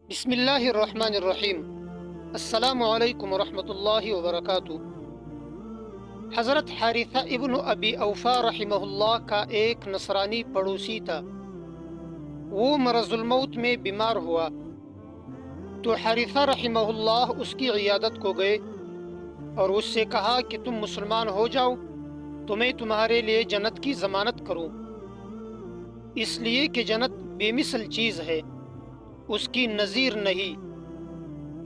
بسم اللہ الرحمن الرحیم۔ السلام علیکم ورحمۃ اللہ وبرکاتہ۔ حضرت حارثہ ابن ابی اوفا رحمہ اللہ کا ایک نصرانی پڑوسی تھا۔ وہ مرض الموت میں بیمار ہوا تو حارثہ رحمہ اللہ اس کی عیادت کو گئے اور اس سے کہا کہ تم مسلمان ہو جاؤ تو میں تمہارے لیے جنت کی ضمانت کروں، اس لیے کہ جنت بے مثل چیز ہے، اس کی نظیر نہیں،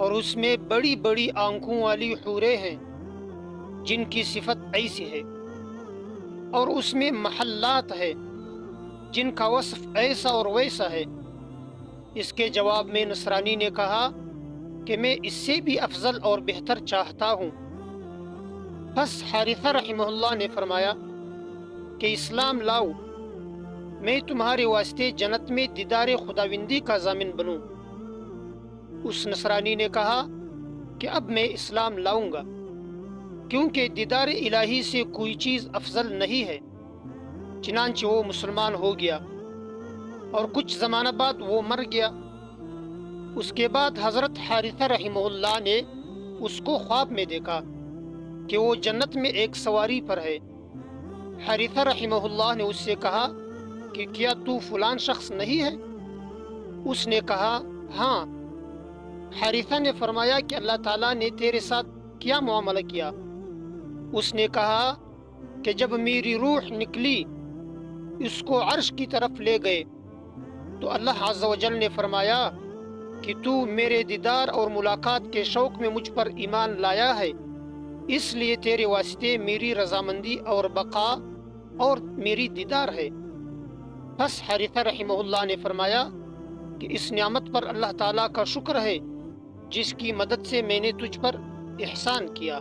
اور اس میں بڑی بڑی آنکھوں والی حوریں ہیں جن کی صفت ایسی ہے، اور اس میں محلات ہے جن کا وصف ایسا اور ویسا ہے۔ اس کے جواب میں نصرانی نے کہا کہ میں اس سے بھی افضل اور بہتر چاہتا ہوں۔ پس حارثہ رحمہ اللہ نے فرمایا کہ اسلام لاؤ، میں تمہارے واسطے جنت میں دیدار خداوندی کا ضامن بنوں۔ اس نصرانی نے کہا کہ اب میں اسلام لاؤں گا، کیونکہ دیدار الہی سے کوئی چیز افضل نہیں ہے۔ چنانچہ وہ مسلمان ہو گیا اور کچھ زمانہ بعد وہ مر گیا۔ اس کے بعد حضرت حارثہ رحمہ اللہ نے اس کو خواب میں دیکھا کہ وہ جنت میں ایک سواری پر ہے۔ حارثہ رحمہ اللہ نے اس سے کہا کہ کیا تو فلان شخص نہیں ہے؟ اس نے کہا ہاں۔ حارثہ نے فرمایا کہ اللہ تعالیٰ نے تیرے ساتھ کیا معاملہ کیا؟ اس نے کہا کہ جب میری روح نکلی اس کو عرش کی طرف لے گئے تو اللہ عز و جل نے فرمایا کہ تو میرے دیدار اور ملاقات کے شوق میں مجھ پر ایمان لایا ہے، اس لیے تیرے واسطے میری رضامندی اور بقا اور میری دیدار ہے۔ پس حارثہ رحمہ اللہ نے فرمایا کہ اس نعمت پر اللہ تعالیٰ کا شکر ہے جس کی مدد سے میں نے تجھ پر احسان کیا۔